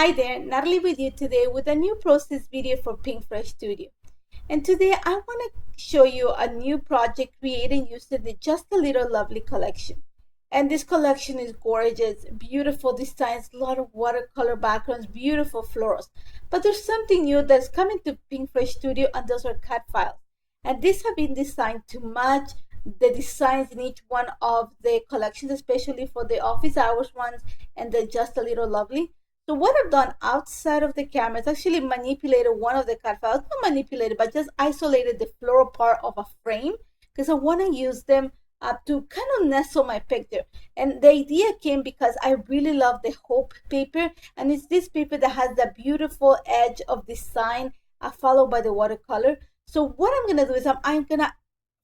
Hi there, Natalie with you today with a new process video for PinkFresh Studio. And today I want to show you a new project created using the Just a Little Lovely collection. And this collection is gorgeous, beautiful designs, a lot of watercolor backgrounds, beautiful florals. But there's something new that's coming to PinkFresh Studio, and those are cut files. And these have been designed to match the designs in each one of the collections, especially for the office hours ones and the Just a Little Lovely. So what I've done outside of the camera is actually manipulated one of the cut files, not manipulated, but just isolated the floral part of a frame because I want to use them to kind of nestle my picture. And the idea came because I really love the Hope paper, and it's this paper that has the beautiful edge of design followed by the watercolor. So what I'm going to do is I'm going to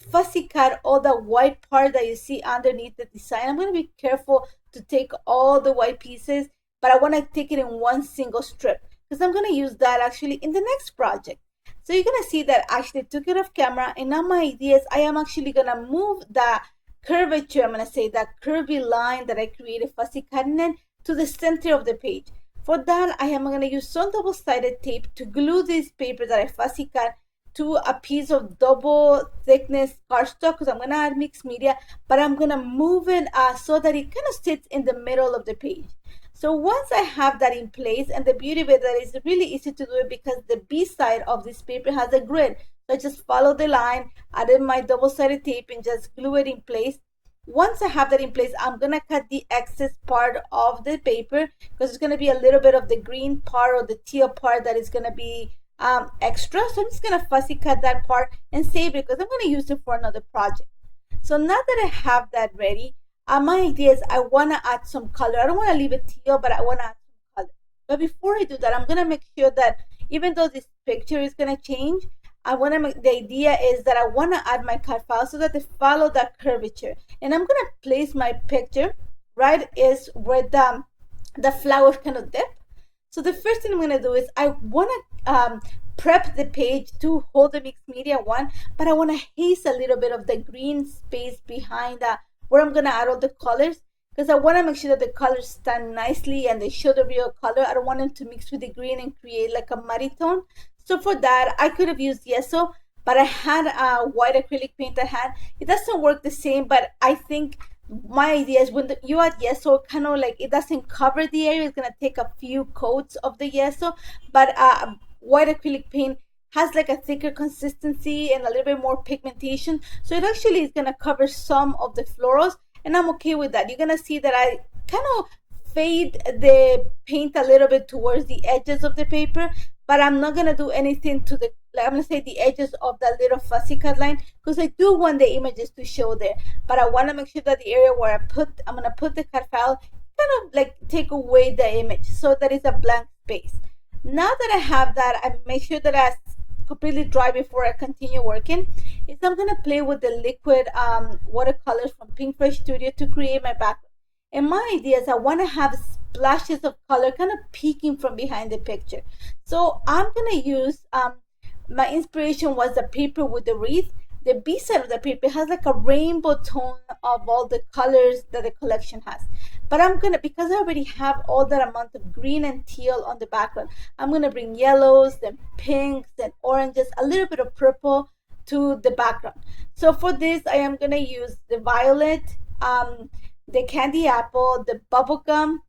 fussy cut all the white part that you see underneath the design. I'm going to be careful to take all the white pieces, but I want to take it in one single strip because I'm going to use that actually in the next project. So you're going to see that I actually took it off camera, and now my idea is I am actually going to move the curvature, I'm going to say that curvy line that I created fussy cutting in to the center of the page. For that, I am going to use some double-sided tape to glue this paper that I fussy cut to a piece of double thickness cardstock because I'm going to add mixed media, but I'm going to move it so that it kind of sits in the middle of the page. So once I have that in place, and the beauty of it that is really easy to do it because the B side of this paper has a grid. So I just follow the line, added my double-sided tape, and just glue it in place. Once I have that in place, I'm going to cut the excess part of the paper because it's going to be a little bit of the green part or the teal part that is going to be extra. So I'm just going to fussy cut that part and save it because I'm going to use it for another project. So now that I have that ready, my idea is I want to add some color. I don't want to leave it teal, but I want to add some color. But before I do that, I'm going to make sure that even though this picture is going to change, the idea is that I want to add my cut file so that they follow that curvature. And I'm going to place my picture right is where the flower kind of dip. So the first thing I'm going to do is I want to prep the page to hold the mixed media one, but I want to haze a little bit of the green space behind where I'm going to add all the colors because I want to make sure that the colors stand nicely and they show the real color. I don't want them to mix with the green and create like a muddy tone. So for that, I could have used yeso, but I had white acrylic paint at hand. It doesn't work the same, but I think my idea is when you add yeso, kind of like it doesn't cover the area. It's going to take a few coats of the yeso, but white acrylic paint has like a thicker consistency and a little bit more pigmentation, so it actually is going to cover some of the florals, and I'm okay with that. You're going to see that I kind of fade the paint a little bit towards the edges of the paper, but I'm not going to do anything to the, like I'm going to say the edges of that little fussy cut line because I do want the images to show there, but I want to make sure that the area where I'm going to put the cut file kind of like take away the image so that it's a blank space. Now that I have that, I make sure that I completely dry before I continue working, is I'm going to play with the liquid watercolors from PinkFresh Studio to create my background. And my idea is I want to have splashes of color kind of peeking from behind the picture. So I'm going to use, my inspiration was the paper with the wreath. The B side of the paper has like a rainbow tone of all the colors that the collection has. But I'm going to, because I already have all that amount of green and teal on the background, I'm going to bring yellows, then pinks, then oranges, a little bit of purple to the background. So for this, I am going to use the violet, the candy apple, the bubble gum,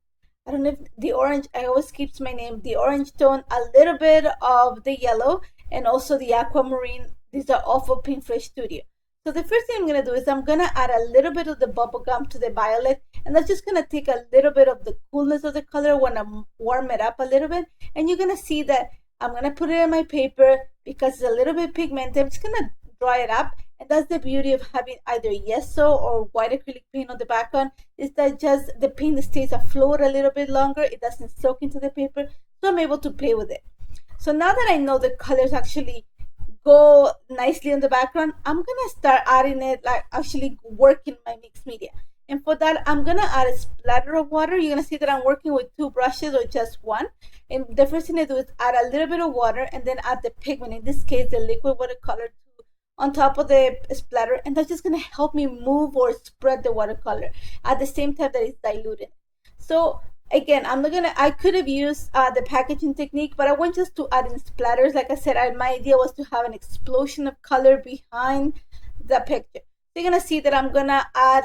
I don't know if the orange, I always keeps my name, the orange tone, a little bit of the yellow, and also the aquamarine. These are all for PinkFresh Studio. So the first thing I'm going to do is I'm going to add a little bit of the bubble gum to the violet, and that's just going to take a little bit of the coolness of the color when I warm it up a little bit. And you're going to see that I'm going to put it in my paper because it's a little bit pigmented. I'm just going to dry it up, and that's the beauty of having either yeso or white acrylic paint on the background, is that just the paint stays afloat a little bit longer. It doesn't soak into the paper, so I'm able to play with it. So now that I know the colors actually go nicely in the background, I'm gonna start adding it, like actually working my mixed media. And for that, I'm gonna add a splatter of water. You're gonna see that I'm working with 2 brushes or just one. And the first thing I do is add a little bit of water and then add the pigment, in this case the liquid watercolor, on top of the splatter, and that's just gonna help me move or spread the watercolor at the same time that it's diluted. So again, I could have used the packaging technique, but I want just to add in splatters. Like I said, my idea was to have an explosion of color behind the picture. So you're gonna see that I'm gonna add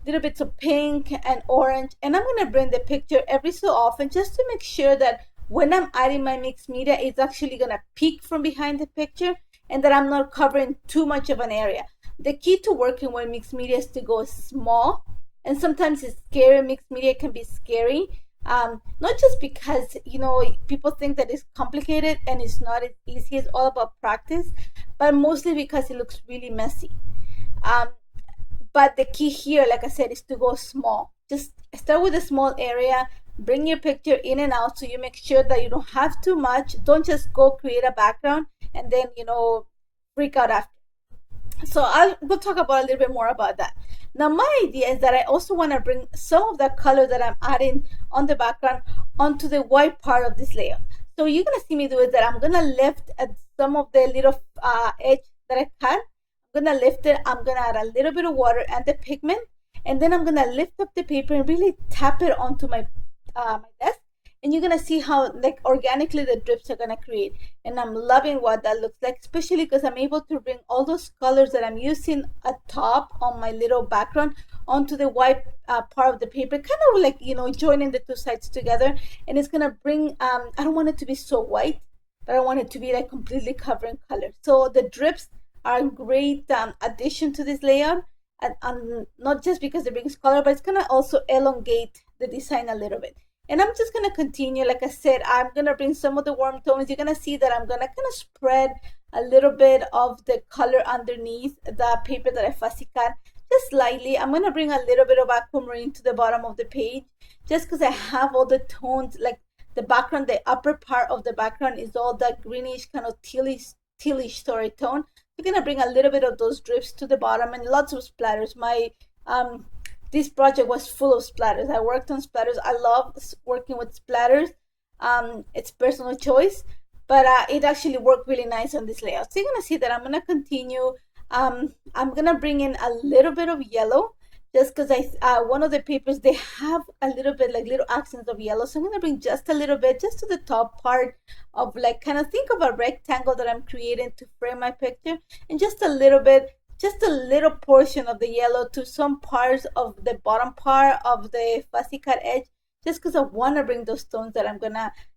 little bits of pink and orange, and I'm gonna bring the picture every so often just to make sure that when I'm adding my mixed media, it's actually gonna peek from behind the picture and that I'm not covering too much of an area. The key to working with mixed media is to go small, and sometimes it's scary. Mixed media can be scary, not just because people think that it's complicated and it's not as easy. It's all about practice, but mostly because it looks really messy. But the key here, like I said, is to go small. Just start with a small area, bring your picture in and out so you make sure that you don't have too much. Don't just go create a background and then freak out after. So we'll talk about a little bit more about that. Now my idea is that I also want to bring some of the color that I'm adding on the background onto the white part of this layer. So you're going to see me do is that I'm going to lift at some of the little edge that I cut. I'm going to lift it. I'm going to add a little bit of water and the pigment, and then I'm going to lift up the paper and really tap it onto my desk. And you're gonna see how like organically the drips are gonna create, and I'm loving what that looks like, especially because I'm able to bring all those colors that I'm using at top on my little background onto the white part of the paper, kind of like joining the two sides together. And it's gonna bring I don't want it to be so white, but I want it to be like completely covering color. So the drips are a great addition to this layout, and not just because it brings color, but it's gonna also elongate the design a little bit. And I'm just going to continue. Like I said, I'm going to bring some of the warm tones. You're going to see that I'm going to kind of spread a little bit of the color underneath the paper that I fussy cut, just slightly. I'm going to bring a little bit of aquamarine to the bottom of the page, just because I have all the tones, like the background, the upper part of the background is all that greenish, kind of tealish tone. We're going to bring a little bit of those drips to the bottom and lots of splatters. This project was full of splatters. I worked on splatters. I love working with splatters. It's personal choice, but it actually worked really nice on this layout. So you're gonna see that I'm gonna continue. I'm gonna bring in a little bit of yellow, just because one of the papers, they have a little bit like little accents of yellow. So I'm gonna bring just a little bit, just to the top part of, like, kind of think of a rectangle that I'm creating to frame my picture, and just a little bit, just a little portion of the yellow to some parts of the bottom part of the fussy cut edge, just because I want to bring those tones that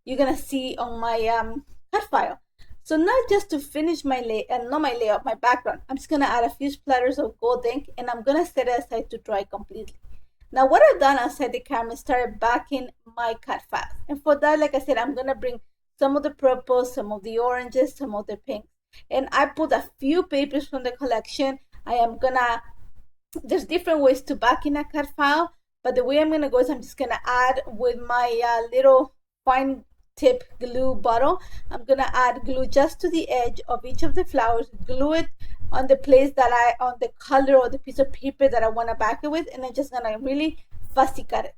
you're gonna see on my cut file. So now, just to finish my my background, I'm just gonna add a few splatters of gold ink, and I'm gonna set it aside to dry completely. Now what I've done outside the camera is started backing my cut files, and for that, like I said, I'm gonna bring some of the purples, some of the oranges, some of the pinks. And I pulled a few papers from the collection. There's different ways to back in a cut file, but the way I'm gonna go is I'm just gonna add with my little fine tip glue bottle. I'm gonna add glue just to the edge of each of the flowers, glue it on the place on the color or the piece of paper that I wanna back it with, and I'm just gonna really fussy cut it.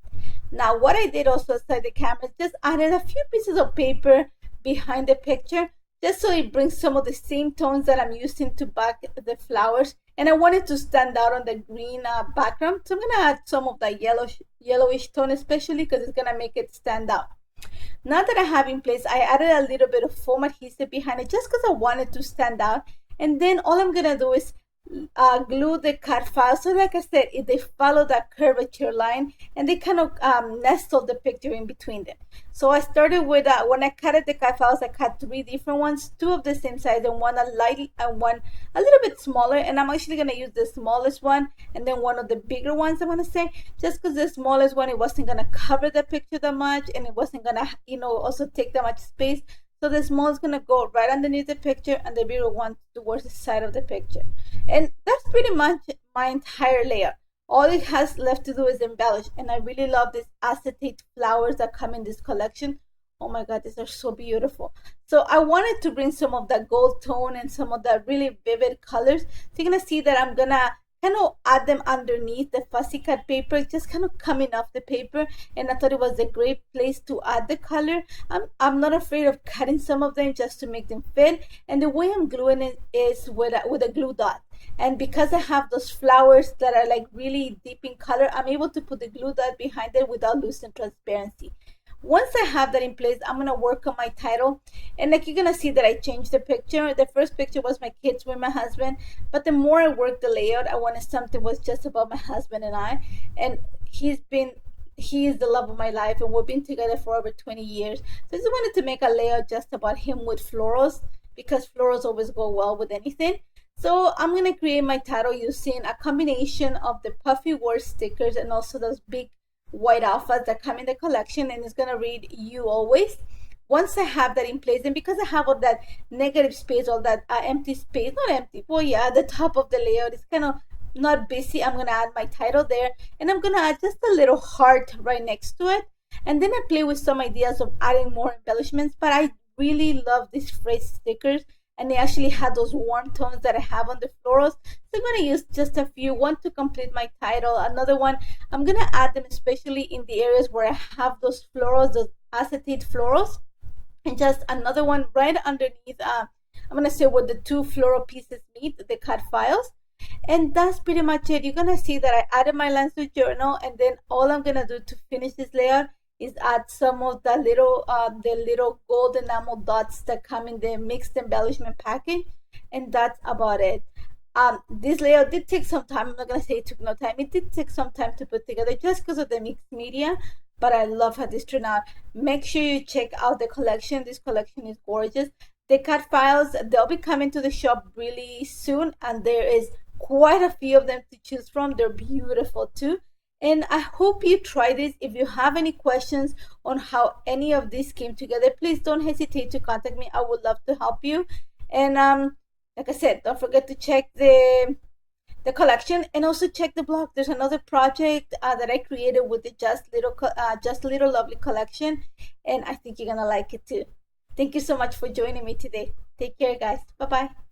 Now what I did also outside the camera is just added a few pieces of paper behind the picture, just so it brings some of the same tones that I'm using to back the flowers. And I want it to stand out on the green background. So I'm going to add some of that yellowish tone, especially because it's going to make it stand out. Now that I have in place, I added a little bit of foam adhesive behind it, just because I want it to stand out. And then all I'm going to do is glue the cut file. So like I said, they follow that curvature line, and they kind of nestle the picture in between them. So I started with when I cut the cut files, I cut 3 different ones, 2 of the same size and one a light and one a little bit smaller. And I'm actually going to use the smallest one and then one of the bigger ones, I'm going to say, just because the smallest one, it wasn't going to cover the picture that much, and it wasn't going to also take that much space. So the small is going to go right underneath the picture, and the bigger one towards the side of the picture. And that's pretty much my entire layout. All it has left to do is embellish, and I really love these acetate flowers that come in this collection. Oh my god, these are so beautiful. So I wanted to bring some of that gold tone and some of that really vivid colors. So you're gonna see that I'm gonna kind of add them underneath the fussy cut paper, just kind of coming off the paper. And I thought it was a great place to add the color. I'm not afraid of cutting some of them just to make them fit. And the way I'm gluing it is with a glue dot. And because I have those flowers that are like really deep in color, I'm able to put the glue dot behind it without losing transparency. Once I have that in place, I'm gonna work on my title. And like you're gonna see that I changed the picture. The first picture was my kids with my husband, but the more I worked the layout, I wanted something was just about my husband and I. And he is the love of my life, and we've been together for over 20 years. So I just wanted to make a layout just about him with florals, because florals always go well with anything. So I'm gonna create my title using a combination of the puffy word stickers and also those big white alphas that come in the collection, and it's gonna read "You Always." Once I have that in place, and because I have all that negative space, all that empty space, not empty, well, yeah, the top of the layout is kind of not busy, I'm gonna add my title there, and I'm gonna add just a little heart right next to it. And then I play with some ideas of adding more embellishments, but I really love these phrase stickers, and they actually had those warm tones that I have on the florals. So I'm going to use just a few, one to complete my title, another one, I'm going to add them especially in the areas where I have those florals, those acetate florals, and just another one right underneath, I'm going to say where the two floral pieces meet, the cut files. And that's pretty much it. You're going to see that I added my lines to journal, and then all I'm going to do to finish this layout is add some of the little gold enamel dots that come in the mixed embellishment package, and that's about it. This layout did take some time. I'm not gonna say it took no time. It did take some time to put together just because of the mixed media, but I love how this turned out. Make sure you check out the collection. This collection is gorgeous. The cut files, they'll be coming to the shop really soon, and there is quite a few of them to choose from. They're beautiful too. And I hope you try this. If you have any questions on how any of this came together, please don't hesitate to contact me. I would love to help you. And like I said, don't forget to check the collection, and also check the blog. There's another project that I created with the Just Little Lovely collection, and I think you're gonna like it too. Thank you so much for joining me today. Take care, guys. Bye bye.